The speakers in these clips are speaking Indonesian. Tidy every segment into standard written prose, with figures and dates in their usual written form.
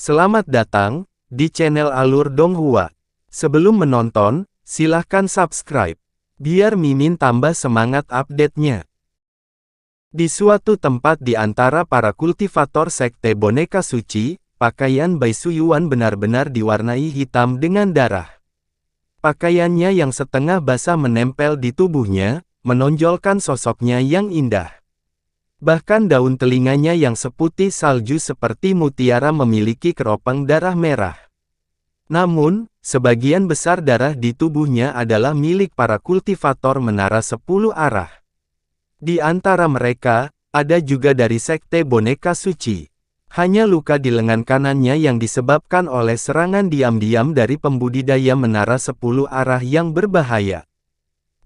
Selamat datang di channel Alur Donghua. Sebelum menonton, silahkan subscribe, biar Mimin tambah semangat update-nya. Di suatu tempat di antara para kultivator sekte boneka suci, pakaian Bai Suyuan benar-benar diwarnai hitam dengan darah. Pakaiannya yang setengah basah menempel di tubuhnya, menonjolkan sosoknya yang indah. Bahkan daun telinganya yang seputih salju seperti mutiara memiliki keropang darah merah. Namun, sebagian besar darah di tubuhnya adalah milik para kultivator menara 10 arah. Di antara mereka, ada juga dari sekte boneka suci. Hanya luka di lengan kanannya yang disebabkan oleh serangan diam-diam dari pembudidaya menara 10 arah yang berbahaya.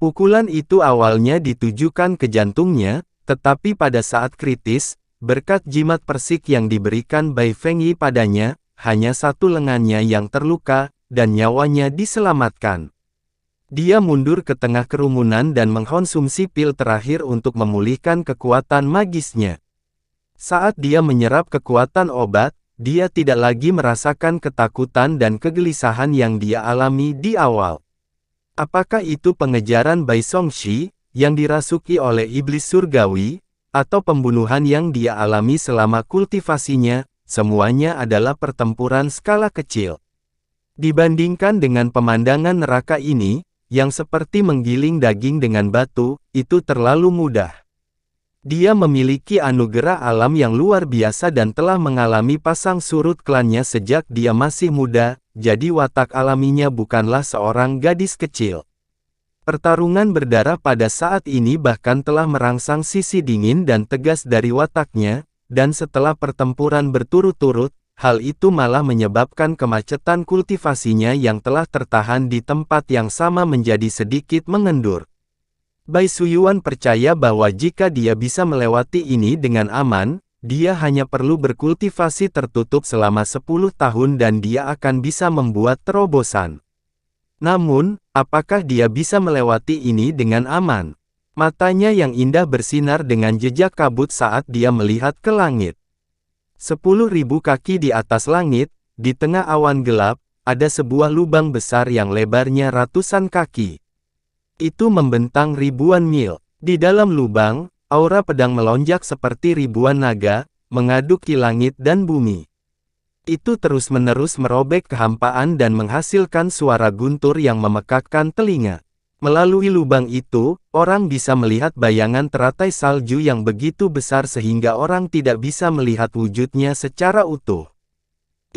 Pukulan itu awalnya ditujukan ke jantungnya, tetapi pada saat kritis, berkat jimat persik yang diberikan Bai Fengyi padanya, hanya satu lengannya yang terluka, dan nyawanya diselamatkan. Dia mundur ke tengah kerumunan dan mengkonsumsi pil terakhir untuk memulihkan kekuatan magisnya. Saat dia menyerap kekuatan obat, dia tidak lagi merasakan ketakutan dan kegelisahan yang dia alami di awal. Apakah itu pengejaran Bai Songxi yang dirasuki oleh iblis surgawi, atau pembunuhan yang dia alami selama kultivasinya, semuanya adalah pertempuran skala kecil. Dibandingkan dengan pemandangan neraka ini, yang seperti menggiling daging dengan batu, itu terlalu mudah. Dia memiliki anugerah alam yang luar biasa dan telah mengalami pasang surut klannya sejak dia masih muda, jadi watak alaminya bukanlah seorang gadis kecil. Pertarungan berdarah pada saat ini bahkan telah merangsang sisi dingin dan tegas dari wataknya, dan setelah pertempuran berturut-turut, hal itu malah menyebabkan kemacetan kultivasinya yang telah tertahan di tempat yang sama menjadi sedikit mengendur. Bai Suyuan percaya bahwa jika dia bisa melewati ini dengan aman, dia hanya perlu berkultivasi tertutup selama 10 tahun dan dia akan bisa membuat terobosan. Namun, apakah dia bisa melewati ini dengan aman? Matanya yang indah bersinar dengan jejak kabut saat dia melihat ke langit. 10.000 kaki di atas langit, di tengah awan gelap, ada sebuah lubang besar yang lebarnya ratusan kaki. Itu membentang ribuan mil. Di dalam lubang, aura pedang melonjak seperti ribuan naga, mengaduki langit dan bumi. Itu terus-menerus merobek kehampaan dan menghasilkan suara guntur yang memekakkan telinga. Melalui lubang itu, orang bisa melihat bayangan teratai salju yang begitu besar sehingga orang tidak bisa melihat wujudnya secara utuh.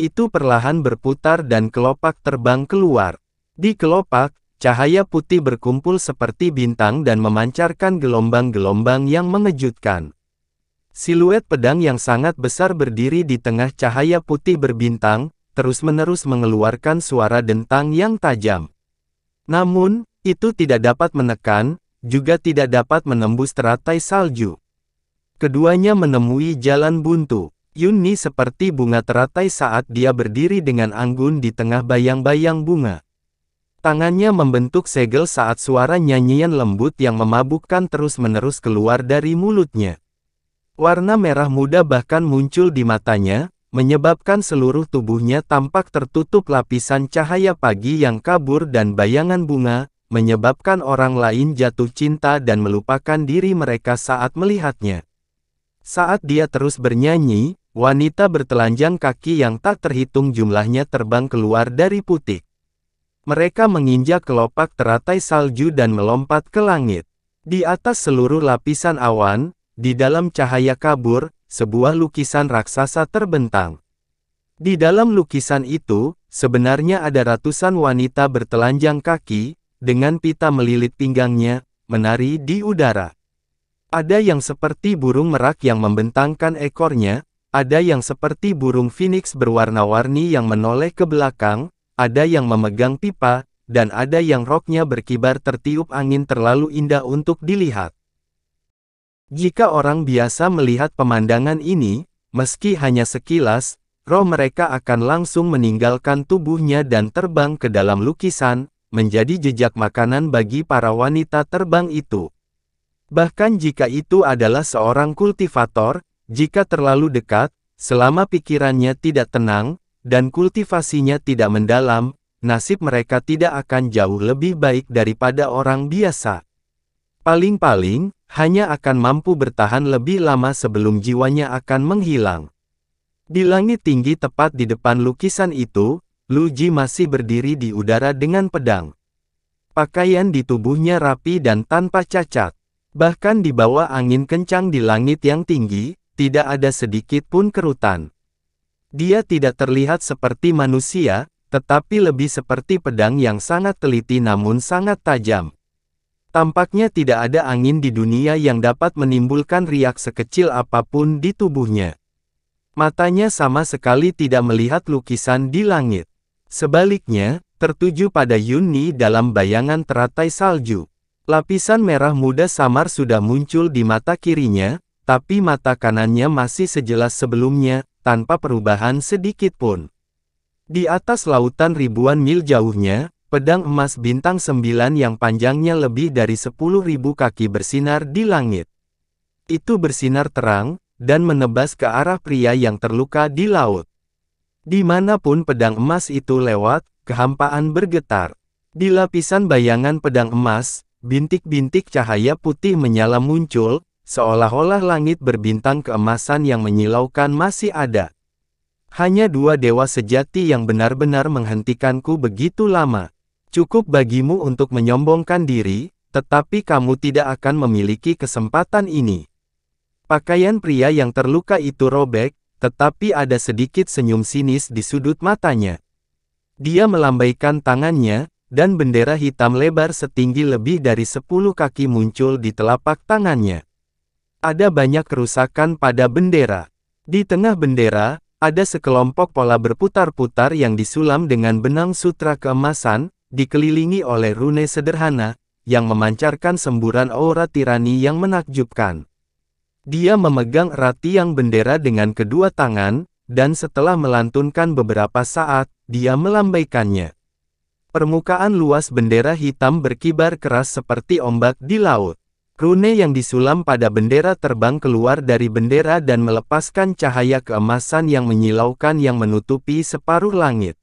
Itu perlahan berputar dan kelopak terbang keluar. Di kelopak, cahaya putih berkumpul seperti bintang dan memancarkan gelombang-gelombang yang mengejutkan. Siluet pedang yang sangat besar berdiri di tengah cahaya putih berbintang, terus-menerus mengeluarkan suara dentang yang tajam. Namun, itu tidak dapat menekan, juga tidak dapat menembus teratai salju. Keduanya menemui jalan buntu. Yunni seperti bunga teratai saat dia berdiri dengan anggun di tengah bayang-bayang bunga. Tangannya membentuk segel saat suara nyanyian lembut yang memabukkan terus-menerus keluar dari mulutnya. Warna merah muda bahkan muncul di matanya, menyebabkan seluruh tubuhnya tampak tertutup lapisan cahaya pagi yang kabur dan bayangan bunga, menyebabkan orang lain jatuh cinta dan melupakan diri mereka saat melihatnya. Saat dia terus bernyanyi, wanita bertelanjang kaki yang tak terhitung jumlahnya terbang keluar dari putik. Mereka menginjak kelopak teratai salju dan melompat ke langit. Di atas seluruh lapisan awan, di dalam cahaya kabur, sebuah lukisan raksasa terbentang. Di dalam lukisan itu, sebenarnya ada ratusan wanita bertelanjang kaki, dengan pita melilit pinggangnya, menari di udara. Ada yang seperti burung merak yang membentangkan ekornya, ada yang seperti burung phoenix berwarna-warni yang menoleh ke belakang, ada yang memegang pipa, dan ada yang roknya berkibar tertiup angin terlalu indah untuk dilihat. Jika orang biasa melihat pemandangan ini, meski hanya sekilas, roh mereka akan langsung meninggalkan tubuhnya dan terbang ke dalam lukisan, menjadi jejak makanan bagi para wanita terbang itu. Bahkan jika itu adalah seorang kultivator, jika terlalu dekat, selama pikirannya tidak tenang, dan kultivasinya tidak mendalam, nasib mereka tidak akan jauh lebih baik daripada orang biasa. Paling-paling, hanya akan mampu bertahan lebih lama sebelum jiwanya akan menghilang. Di langit tinggi tepat di depan lukisan itu, Lu Ji masih berdiri di udara dengan pedang. Pakaian di tubuhnya rapi dan tanpa cacat. Bahkan di bawah angin kencang di langit yang tinggi, tidak ada sedikit pun kerutan. Dia tidak terlihat seperti manusia, tetapi lebih seperti pedang yang sangat teliti namun sangat tajam. Tampaknya tidak ada angin di dunia yang dapat menimbulkan riak sekecil apapun di tubuhnya. Matanya sama sekali tidak melihat lukisan di langit. Sebaliknya, tertuju pada Yunni dalam bayangan teratai salju. Lapisan merah muda samar sudah muncul di mata kirinya, tapi mata kanannya masih sejelas sebelumnya, tanpa perubahan sedikit pun. Di atas lautan ribuan mil jauhnya, pedang emas bintang 9 yang panjangnya lebih dari 10.000 kaki bersinar di langit. Itu bersinar terang, dan menebas ke arah pria yang terluka di laut. Dimanapun pedang emas itu lewat, kehampaan bergetar. Di lapisan bayangan pedang emas, bintik-bintik cahaya putih menyala muncul, seolah-olah langit berbintang keemasan yang menyilaukan masih ada. Hanya dua dewa sejati yang benar-benar menghentikanku begitu lama. Cukup bagimu untuk menyombongkan diri, tetapi kamu tidak akan memiliki kesempatan ini. Pakaian pria yang terluka itu robek, tetapi ada sedikit senyum sinis di sudut matanya. Dia melambaikan tangannya, dan bendera hitam lebar setinggi lebih dari 10 kaki muncul di telapak tangannya. Ada banyak kerusakan pada bendera. Di tengah bendera, ada sekelompok pola berputar-putar yang disulam dengan benang sutra keemasan, dikelilingi oleh rune sederhana, yang memancarkan semburan aura tirani yang menakjubkan. Dia memegang erat tiang bendera dengan kedua tangan, dan setelah melantunkan beberapa saat, dia melambaikannya. Permukaan luas bendera hitam berkibar keras seperti ombak di laut. Rune yang disulam pada bendera terbang keluar dari bendera dan melepaskan cahaya keemasan yang menyilaukan yang menutupi separuh langit.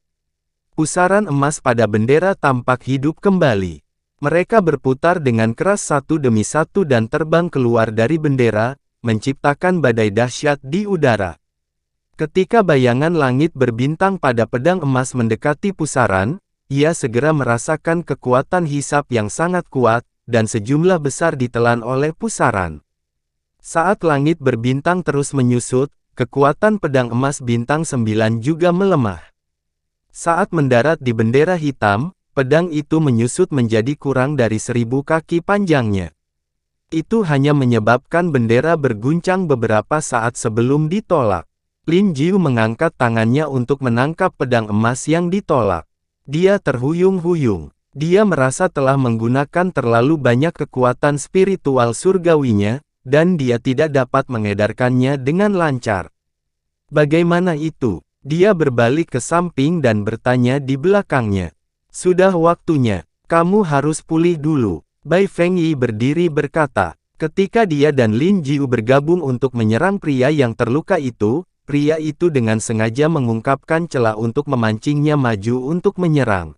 Pusaran emas pada bendera tampak hidup kembali. Mereka berputar dengan keras satu demi satu dan terbang keluar dari bendera, menciptakan badai dahsyat di udara. Ketika bayangan langit berbintang pada pedang emas mendekati pusaran, ia segera merasakan kekuatan hisap yang sangat kuat, dan sejumlah besar ditelan oleh pusaran. Saat langit berbintang terus menyusut, kekuatan pedang emas bintang 9 juga melemah. Saat mendarat di bendera hitam, pedang itu menyusut menjadi kurang dari 1000 kaki panjangnya. Itu hanya menyebabkan bendera berguncang beberapa saat sebelum ditolak. Lin Jiu mengangkat tangannya untuk menangkap pedang emas yang ditolak. Dia terhuyung-huyung. Dia merasa telah menggunakan terlalu banyak kekuatan spiritual surgawinya, dan dia tidak dapat mengedarkannya dengan lancar. Bagaimana itu? Dia berbalik ke samping dan bertanya di belakangnya. Sudah waktunya. Kamu harus pulih dulu. Bai Fengyi berdiri berkata, ketika dia dan Lin Jiu bergabung untuk menyerang pria yang terluka itu, pria itu dengan sengaja mengungkapkan celah untuk memancingnya maju untuk menyerang.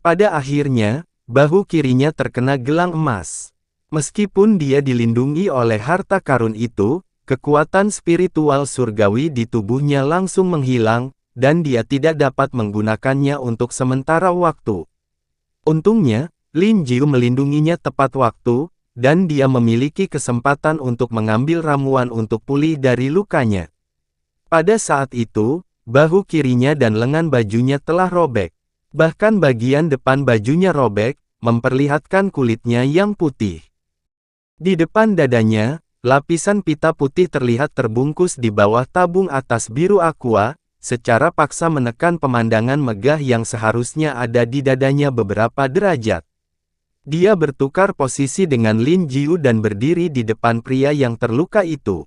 Pada akhirnya, bahu kirinya terkena gelang emas. Meskipun dia dilindungi oleh harta karun itu, kekuatan spiritual surgawi di tubuhnya langsung menghilang, dan dia tidak dapat menggunakannya untuk sementara waktu. Untungnya, Lin Jiu melindunginya tepat waktu, dan dia memiliki kesempatan untuk mengambil ramuan untuk pulih dari lukanya. Pada saat itu, bahu kirinya dan lengan bajunya telah robek. Bahkan bagian depan bajunya robek, memperlihatkan kulitnya yang putih. Di depan dadanya, lapisan pita putih terlihat terbungkus di bawah tabung atas biru aqua, secara paksa menekan pemandangan megah yang seharusnya ada di dadanya beberapa derajat. Dia bertukar posisi dengan Lin Jiu dan berdiri di depan pria yang terluka itu.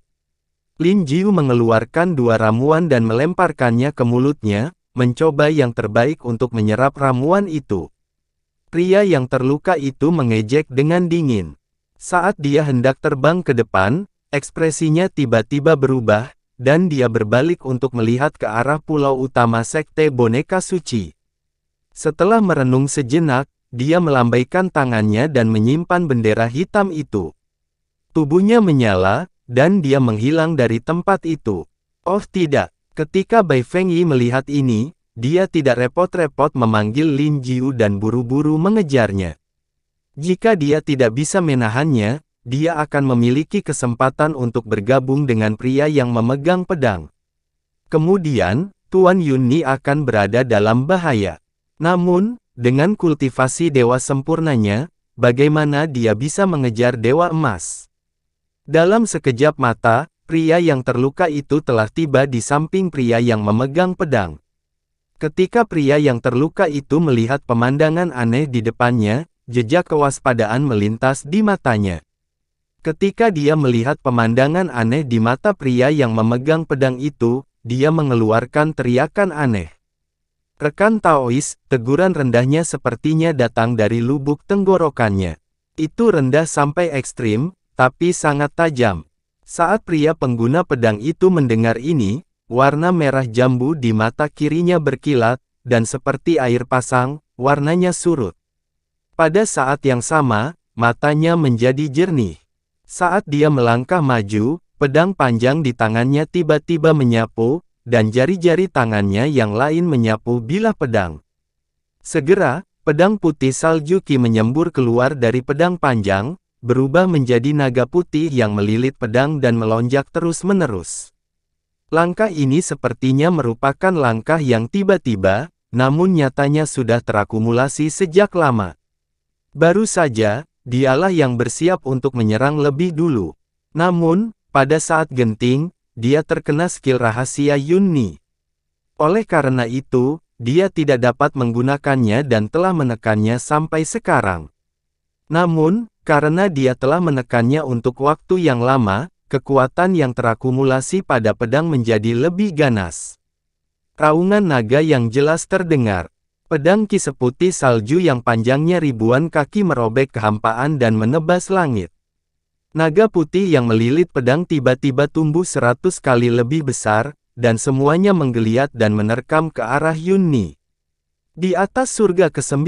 Lin Jiu mengeluarkan 2 ramuan dan melemparkannya ke mulutnya, mencoba yang terbaik untuk menyerap ramuan itu. Pria yang terluka itu mengejek dengan dingin. Saat dia hendak terbang ke depan, ekspresinya tiba-tiba berubah, dan dia berbalik untuk melihat ke arah pulau utama Sekte Boneka Suci. Setelah merenung sejenak, dia melambaikan tangannya dan menyimpan bendera hitam itu. Tubuhnya menyala, dan dia menghilang dari tempat itu. Oh tidak, ketika Bai Fengyi melihat ini, dia tidak repot-repot memanggil Lin Jiu dan buru-buru mengejarnya. Jika dia tidak bisa menahannya, dia akan memiliki kesempatan untuk bergabung dengan pria yang memegang pedang. Kemudian, Tuan Yunni akan berada dalam bahaya. Namun, dengan kultivasi dewa sempurnanya, bagaimana dia bisa mengejar Dewa Emas? Dalam sekejap mata, pria yang terluka itu telah tiba di samping pria yang memegang pedang. Ketika pria yang terluka itu melihat pemandangan aneh di depannya, jejak kewaspadaan melintas di matanya. Ketika dia melihat pemandangan aneh di mata pria yang memegang pedang itu, dia mengeluarkan teriakan aneh. Rekan Taois, teguran rendahnya sepertinya datang dari lubuk tenggorokannya. Itu rendah sampai ekstrim, tapi sangat tajam. Saat pria pengguna pedang itu mendengar ini, warna merah jambu di mata kirinya berkilat, dan seperti air pasang, warnanya surut. Pada saat yang sama, matanya menjadi jernih. Saat dia melangkah maju, pedang panjang di tangannya tiba-tiba menyapu, dan jari-jari tangannya yang lain menyapu bilah pedang. Segera, pedang putih salju Qi menyembur keluar dari pedang panjang, berubah menjadi naga putih yang melilit pedang dan melonjak terus-menerus. Langkah ini sepertinya merupakan langkah yang tiba-tiba, namun nyatanya sudah terakumulasi sejak lama. Baru saja, dialah yang bersiap untuk menyerang lebih dulu. Namun, pada saat genting, dia terkena skill rahasia Yunni. Oleh karena itu, dia tidak dapat menggunakannya dan telah menekannya sampai sekarang. Namun, karena dia telah menekannya untuk waktu yang lama, kekuatan yang terakumulasi pada pedang menjadi lebih ganas. Raungan naga yang jelas terdengar. Pedang Qi seputih salju yang panjangnya ribuan kaki merobek kehampaan dan menebas langit. Naga putih yang melilit pedang tiba-tiba tumbuh 100 kali lebih besar, dan semuanya menggeliat dan menerkam ke arah Yunni. Di atas surga ke-9,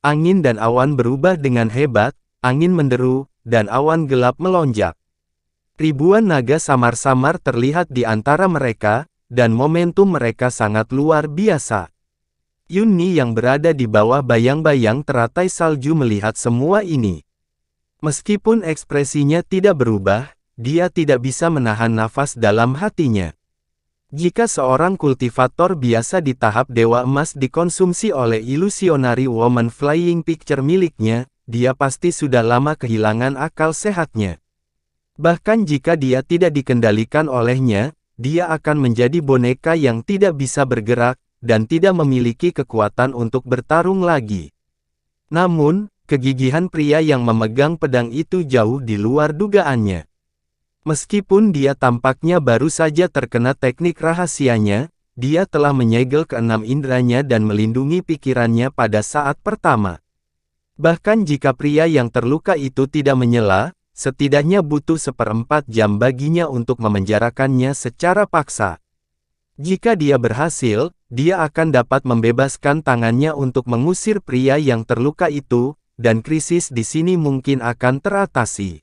angin dan awan berubah dengan hebat, angin menderu, dan awan gelap melonjak. Ribuan naga samar-samar terlihat di antara mereka, dan momentum mereka sangat luar biasa. Yunni yang berada di bawah bayang-bayang teratai salju melihat semua ini. Meskipun ekspresinya tidak berubah, dia tidak bisa menahan nafas dalam hatinya. Jika seorang kultivator biasa di tahap Dewa Emas dikonsumsi oleh Illusionary Woman Flying Picture miliknya, dia pasti sudah lama kehilangan akal sehatnya. Bahkan jika dia tidak dikendalikan olehnya, dia akan menjadi boneka yang tidak bisa bergerak, dan tidak memiliki kekuatan untuk bertarung lagi. Namun, kegigihan pria yang memegang pedang itu jauh di luar dugaannya. Meskipun dia tampaknya baru saja terkena teknik rahasianya, dia telah menyegel keenam indranya dan melindungi pikirannya pada saat pertama. Bahkan jika pria yang terluka itu tidak menyela, setidaknya butuh 1/4 jam baginya untuk memenjarakannya secara paksa. Jika dia berhasil, dia akan dapat membebaskan tangannya untuk mengusir pria yang terluka itu, dan krisis di sini mungkin akan teratasi.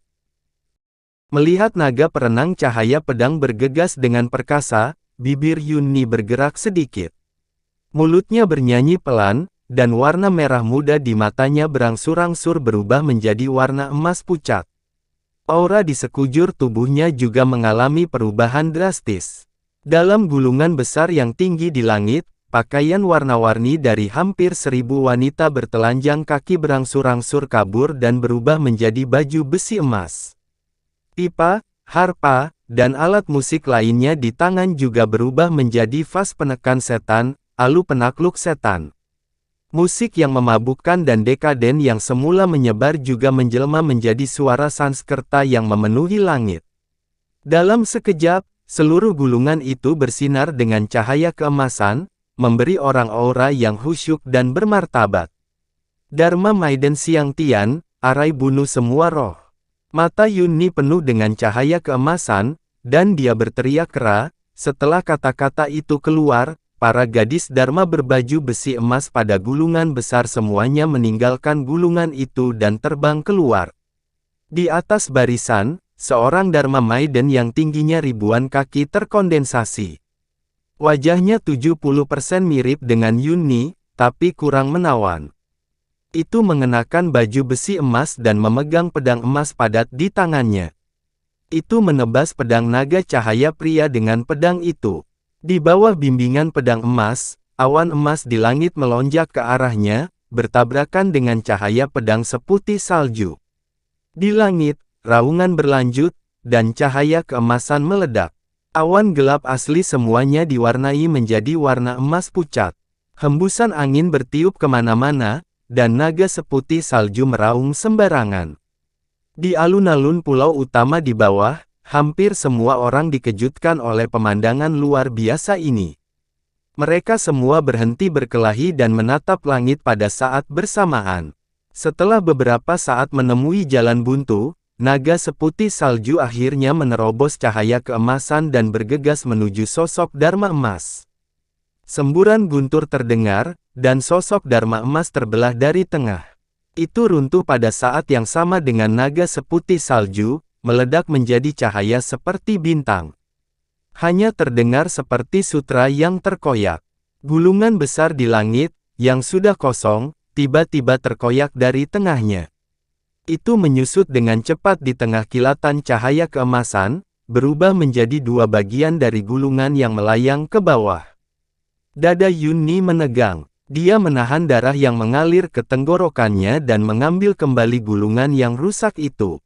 Melihat naga perenang cahaya pedang bergegas dengan perkasa, bibir Yunni bergerak sedikit. Mulutnya bernyanyi pelan, dan warna merah muda di matanya berangsur-angsur berubah menjadi warna emas pucat. Aura di sekujur tubuhnya juga mengalami perubahan drastis. Dalam gulungan besar yang tinggi di langit, pakaian warna-warni dari hampir 1000 wanita bertelanjang kaki berangsur-angsur kabur dan berubah menjadi baju besi emas. Pipa, harpa, dan alat musik lainnya di tangan juga berubah menjadi vas penekan setan, alu penakluk setan. Musik yang memabukkan dan dekaden yang semula menyebar juga menjelma menjadi suara Sanskerta yang memenuhi langit. Dalam sekejap, seluruh gulungan itu bersinar dengan cahaya keemasan, memberi orang aura yang khusyuk dan bermartabat. Dharma Maiden Siang Tian, arai bunuh semua roh. Mata Yunni penuh dengan cahaya keemasan, dan dia berteriak keras. Setelah kata-kata itu keluar, para gadis Dharma berbaju besi emas pada gulungan besar semuanya meninggalkan gulungan itu dan terbang keluar. Di atas barisan, seorang Dharma Maiden yang tingginya ribuan kaki terkondensasi. Wajahnya 70% mirip dengan Yunni, tapi kurang menawan. Itu mengenakan baju besi emas dan memegang pedang emas padat di tangannya. Itu menebas pedang naga cahaya pria dengan pedang itu. Di bawah bimbingan pedang emas, awan emas di langit melonjak ke arahnya, bertabrakan dengan cahaya pedang seputih salju. Di langit, raungan berlanjut, dan cahaya keemasan meledak. Awan gelap asli semuanya diwarnai menjadi warna emas pucat. Hembusan angin bertiup kemana-mana, dan naga seputih salju meraung sembarangan. Di alun-alun pulau utama di bawah, hampir semua orang dikejutkan oleh pemandangan luar biasa ini. Mereka semua berhenti berkelahi dan menatap langit pada saat bersamaan. Setelah beberapa saat menemui jalan buntu, naga seputih salju akhirnya menerobos cahaya keemasan dan bergegas menuju sosok Dharma emas. Semburan guntur terdengar, dan sosok Dharma emas terbelah dari tengah. Itu runtuh pada saat yang sama dengan naga seputih salju, meledak menjadi cahaya seperti bintang. Hanya terdengar seperti sutra yang terkoyak. Gulungan besar di langit, yang sudah kosong, tiba-tiba terkoyak dari tengahnya. Itu menyusut dengan cepat di tengah kilatan cahaya keemasan, berubah menjadi dua bagian dari gulungan yang melayang ke bawah. Dada Yunni menegang. Dia menahan darah yang mengalir ke tenggorokannya dan mengambil kembali gulungan yang rusak itu.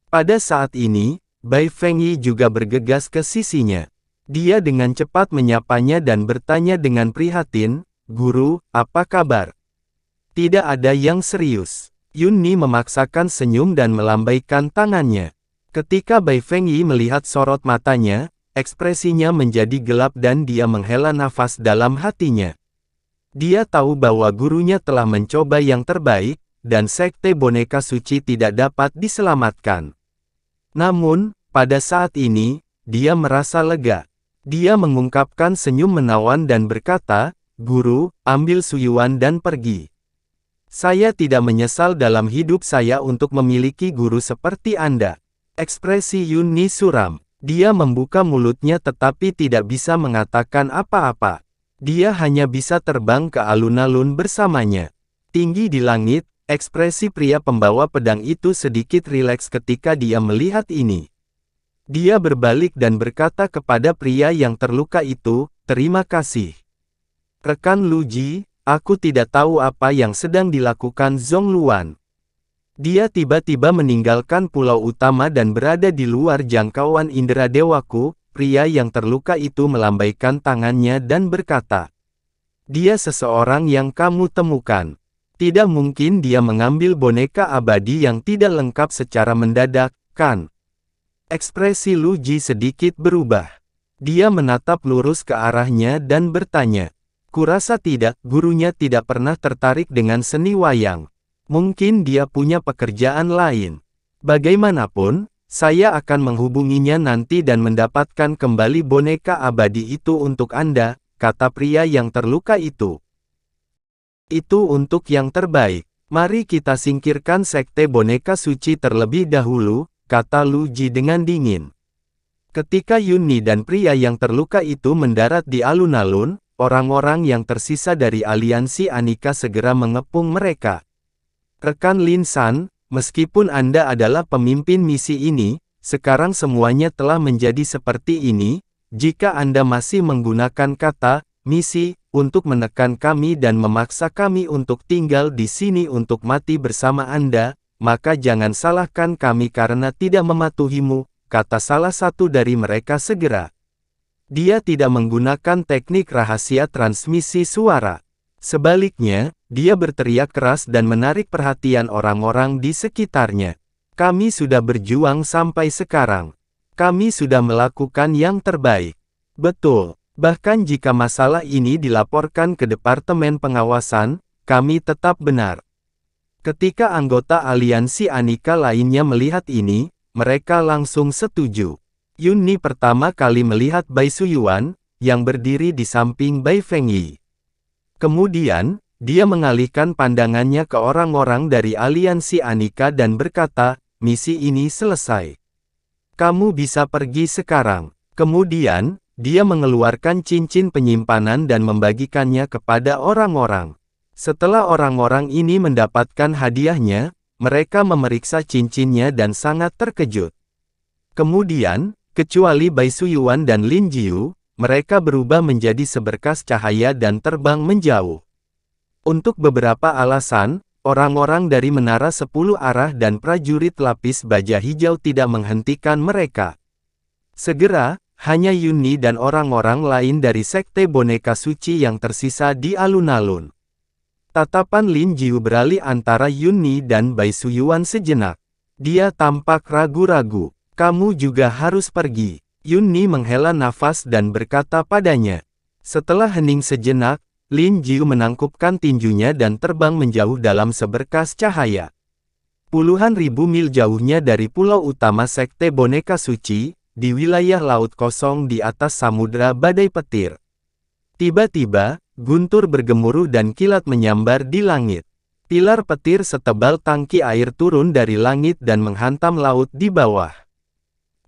Pada saat ini, Bai Fengyi juga bergegas ke sisinya. Dia dengan cepat menyapanya dan bertanya dengan prihatin, "Guru, apa kabar?" Tidak ada yang serius. Yunni memaksakan senyum dan melambaikan tangannya. Ketika Bai Fengyi melihat sorot matanya, ekspresinya menjadi gelap dan dia menghela nafas dalam hatinya. Dia tahu bahwa gurunya telah mencoba yang terbaik, dan sekte boneka suci tidak dapat diselamatkan. Namun, pada saat ini, dia merasa lega. Dia mengungkapkan senyum menawan dan berkata, "Guru, ambil Suyuan dan pergi. Saya tidak menyesal dalam hidup saya untuk memiliki guru seperti Anda." Ekspresi Yunni suram. Dia membuka mulutnya tetapi tidak bisa mengatakan apa-apa. Dia hanya bisa terbang ke alun-alun bersamanya. Tinggi di langit, ekspresi pria pembawa pedang itu sedikit rileks ketika dia melihat ini. Dia berbalik dan berkata kepada pria yang terluka itu, "Terima kasih. Rekan Lu Ji, aku tidak tahu apa yang sedang dilakukan Zhong Luan." Dia tiba-tiba meninggalkan pulau utama dan berada di luar jangkauan indera dewaku. Pria yang terluka itu melambaikan tangannya dan berkata, "Dia seseorang yang kamu temukan. Tidak mungkin dia mengambil boneka abadi yang tidak lengkap secara mendadak, kan?" Ekspresi Lu Ji sedikit berubah. Dia menatap lurus ke arahnya dan bertanya, "Kurasa tidak, gurunya tidak pernah tertarik dengan seni wayang. Mungkin dia punya pekerjaan lain. Bagaimanapun, saya akan menghubunginya nanti dan mendapatkan kembali boneka abadi itu untuk Anda," kata pria yang terluka itu. "Itu untuk yang terbaik. Mari kita singkirkan sekte boneka suci terlebih dahulu," kata Lu Ji dengan dingin. Ketika Yunni dan pria yang terluka itu mendarat di alun-alun, orang-orang yang tersisa dari aliansi Anika segera mengepung mereka. "Rekan Lin San, meskipun Anda adalah pemimpin misi ini, sekarang semuanya telah menjadi seperti ini. Jika Anda masih menggunakan kata misi untuk menekan kami dan memaksa kami untuk tinggal di sini untuk mati bersama Anda, maka jangan salahkan kami karena tidak mematuhimu," kata salah satu dari mereka segera. Dia tidak menggunakan teknik rahasia transmisi suara. Sebaliknya, dia berteriak keras dan menarik perhatian orang-orang di sekitarnya. "Kami sudah berjuang sampai sekarang. Kami sudah melakukan yang terbaik. Betul, bahkan jika masalah ini dilaporkan ke Departemen Pengawasan, kami tetap benar." Ketika anggota aliansi Anika lainnya melihat ini, mereka langsung setuju. Yunni pertama kali melihat Bai Suyuan, yang berdiri di samping Bai Fengyi. Kemudian, dia mengalihkan pandangannya ke orang-orang dari aliansi Anika dan berkata, misi ini selesai. Kamu bisa pergi sekarang. Kemudian, dia mengeluarkan cincin penyimpanan dan membagikannya kepada orang-orang. Setelah orang-orang ini mendapatkan hadiahnya, mereka memeriksa cincinnya dan sangat terkejut. Kemudian, kecuali Bai Suyuan dan Lin Jiu, mereka berubah menjadi seberkas cahaya dan terbang menjauh. Untuk beberapa alasan, orang-orang dari Menara 10 Arah dan prajurit lapis baja hijau tidak menghentikan mereka. Segera, hanya Yunni dan orang-orang lain dari Sekte Boneka Suci yang tersisa di alun-alun. Tatapan Lin Jiu beralih antara Yunni dan Bai Suyuan sejenak. Dia tampak ragu-ragu. Kamu juga harus pergi. Yunni menghela nafas dan berkata padanya. Setelah hening sejenak, Lin Jiu menangkupkan tinjunya dan terbang menjauh dalam seberkas cahaya. Puluhan ribu mil jauhnya dari pulau utama Sekte Boneka Suci, di wilayah laut kosong di atas samudera badai petir. Tiba-tiba, guntur bergemuruh dan kilat menyambar di langit. Pilar petir setebal tangki air turun dari langit dan menghantam laut di bawah.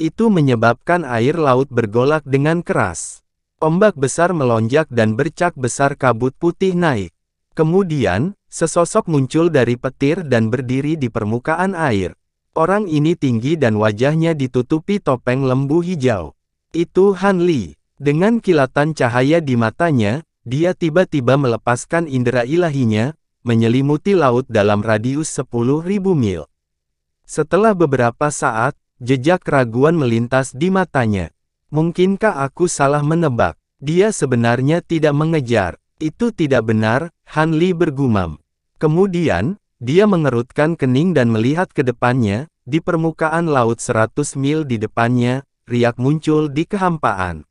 Itu menyebabkan air laut bergolak dengan keras. Ombak besar melonjak dan bercak besar kabut putih naik. Kemudian, sesosok muncul dari petir dan berdiri di permukaan air. Orang ini tinggi dan wajahnya ditutupi topeng lembu hijau. Itu Han Li. Dengan kilatan cahaya di matanya, dia tiba-tiba melepaskan indera ilahinya, menyelimuti laut dalam radius 10.000 mil. Setelah beberapa saat, jejak keraguan melintas di matanya. Mungkinkah aku salah menebak? Dia sebenarnya tidak mengejar. Itu tidak benar, Han Li bergumam. Kemudian, dia mengerutkan kening dan melihat ke depannya, di permukaan laut 100 mil di depannya, riak muncul di kehampaan.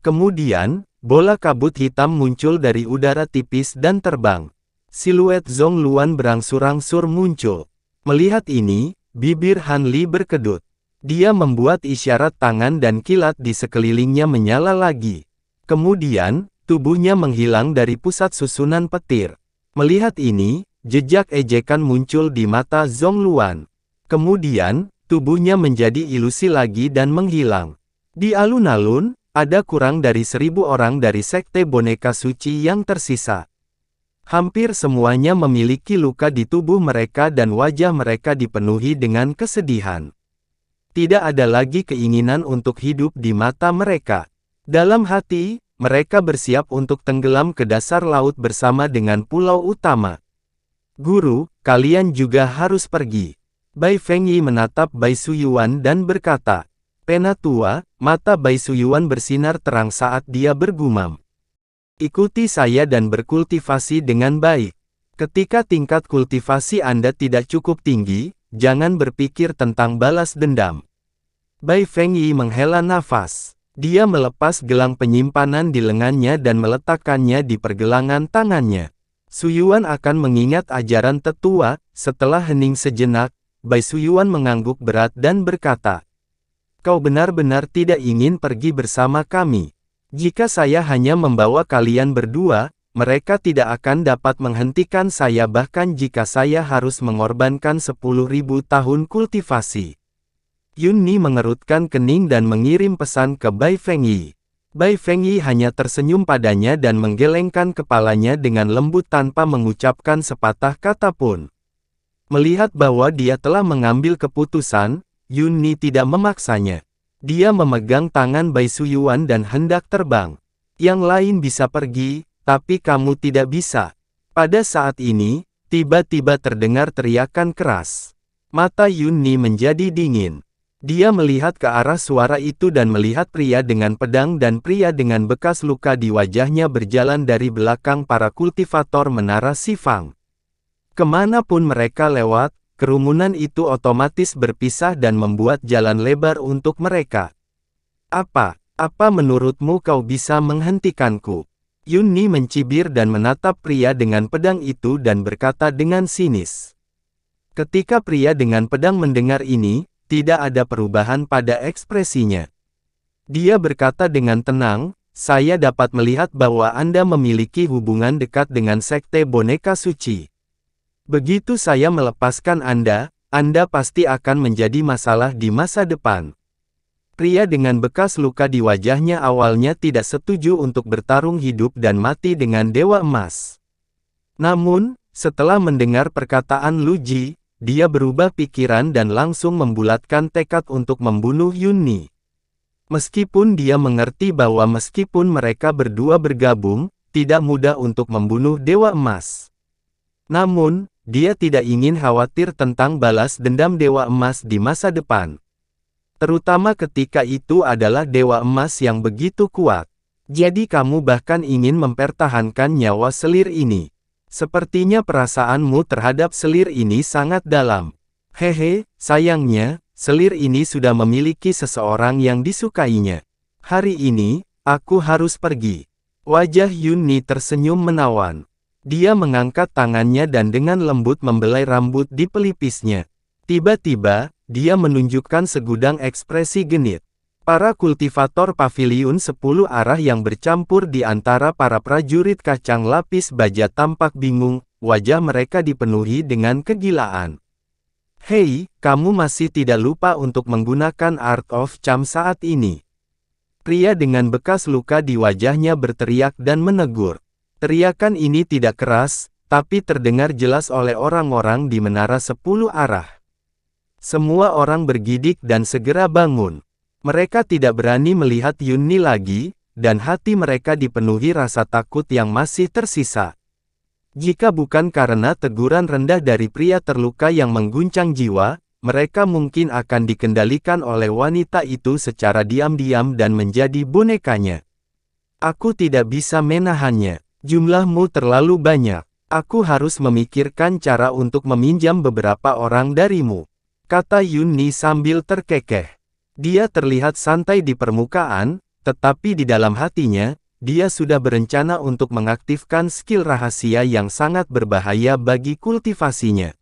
Kemudian, bola kabut hitam muncul dari udara tipis dan terbang. Siluet Zhong Luan berangsur-angsur muncul. Melihat ini, bibir Han Li berkedut. Dia membuat isyarat tangan dan kilat di sekelilingnya menyala lagi. Kemudian, tubuhnya menghilang dari pusat susunan petir. Melihat ini, jejak ejekan muncul di mata Zhong Luan. Kemudian, tubuhnya menjadi ilusi lagi dan menghilang. Di alun-alun, ada kurang dari 1.000 orang dari Sekte Boneka Suci yang tersisa. Hampir semuanya memiliki luka di tubuh mereka dan wajah mereka dipenuhi dengan kesedihan. Tidak ada lagi keinginan untuk hidup di mata mereka. Dalam hati, mereka bersiap untuk tenggelam ke dasar laut bersama dengan pulau utama. Guru, kalian juga harus pergi. Bai Fengyi menatap Bai Suyuan dan berkata, Penatua, mata Bai Suyuan bersinar terang saat dia bergumam. Ikuti saya dan berkultivasi dengan baik. Ketika tingkat kultivasi Anda tidak cukup tinggi, jangan berpikir tentang balas dendam. Bai Fengyi menghela nafas. Dia melepas gelang penyimpanan di lengannya dan meletakkannya di pergelangan tangannya. Suyuan akan mengingat ajaran tetua. Setelah hening sejenak, Bai Suyuan mengangguk berat dan berkata, Kau benar-benar tidak ingin pergi bersama kami. Jika saya hanya membawa kalian berdua, mereka tidak akan dapat menghentikan saya bahkan jika saya harus mengorbankan 10.000 tahun kultivasi. Yunni mengerutkan kening dan mengirim pesan ke Bai Fengyi. Bai Fengyi hanya tersenyum padanya dan menggelengkan kepalanya dengan lembut tanpa mengucapkan sepatah kata pun. Melihat bahwa dia telah mengambil keputusan, Yunni tidak memaksanya. Dia memegang tangan Bai Suyuan dan hendak terbang. Yang lain bisa pergi, tapi kamu tidak bisa. Pada saat ini, tiba-tiba terdengar teriakan keras. Mata Yunni menjadi dingin. Dia melihat ke arah suara itu dan melihat pria dengan pedang dan pria dengan bekas luka di wajahnya berjalan dari belakang para kultivator Menara Sifang. Kemanapun mereka lewat, kerumunan itu otomatis berpisah dan membuat jalan lebar untuk mereka. Apa menurutmu kau bisa menghentikanku? Yunni mencibir dan menatap pria dengan pedang itu dan berkata dengan sinis. Ketika pria dengan pedang mendengar ini, tidak ada perubahan pada ekspresinya. Dia berkata dengan tenang, saya dapat melihat bahwa Anda memiliki hubungan dekat dengan Sekte Boneka Suci. Begitu saya melepaskan Anda pasti akan menjadi masalah di masa depan. Pria dengan bekas luka di wajahnya awalnya tidak setuju untuk bertarung hidup dan mati dengan Dewa Emas. Namun, setelah mendengar perkataan Lu Ji, dia berubah pikiran dan langsung membulatkan tekad untuk membunuh Yun Ni. Meskipun dia mengerti bahwa meskipun mereka berdua bergabung, tidak mudah untuk membunuh Dewa Emas. Namun, dia tidak ingin khawatir tentang balas dendam Dewa Emas di masa depan. Terutama ketika itu adalah Dewa Emas yang begitu kuat. Jadi kamu bahkan ingin mempertahankan nyawa selir ini. Sepertinya perasaanmu terhadap selir ini sangat dalam. Hehe, sayangnya, selir ini sudah memiliki seseorang yang disukainya. Hari ini, aku harus pergi. Wajah Yun Ni tersenyum menawan. Dia mengangkat tangannya dan dengan lembut membelai rambut di pelipisnya. Tiba-tiba, dia menunjukkan segudang ekspresi genit. Para kultivator paviliun 10 arah yang bercampur di antara para prajurit kacang lapis baja tampak bingung, wajah mereka dipenuhi dengan kegilaan. Hei, kamu masih tidak lupa untuk menggunakan Art of Charm saat ini. Pria dengan bekas luka di wajahnya berteriak dan menegur. Teriakan ini tidak keras, tapi terdengar jelas oleh orang-orang di menara 10 arah. Semua orang bergidik dan segera bangun. Mereka tidak berani melihat Yun Ni lagi, dan hati mereka dipenuhi rasa takut yang masih tersisa. Jika bukan karena teguran rendah dari pria terluka yang mengguncang jiwa, mereka mungkin akan dikendalikan oleh wanita itu secara diam-diam dan menjadi bonekanya. Aku tidak bisa menahannya. Jumlahmu terlalu banyak. Aku harus memikirkan cara untuk meminjam beberapa orang darimu, kata Yun Ni sambil terkekeh. Dia terlihat santai di permukaan, tetapi di dalam hatinya, dia sudah berencana untuk mengaktifkan skill rahasia yang sangat berbahaya bagi kultivasinya.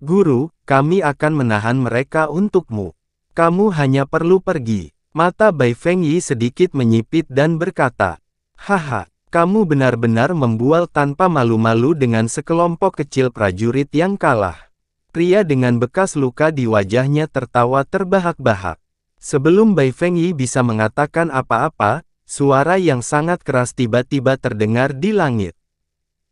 Guru, kami akan menahan mereka untukmu. Kamu hanya perlu pergi. Mata Bai Fengyi sedikit menyipit dan berkata, haha, kamu benar-benar membual tanpa malu-malu dengan sekelompok kecil prajurit yang kalah. Pria dengan bekas luka di wajahnya tertawa terbahak-bahak. Sebelum Bai Fengyi bisa mengatakan apa-apa, suara yang sangat keras tiba-tiba terdengar di langit.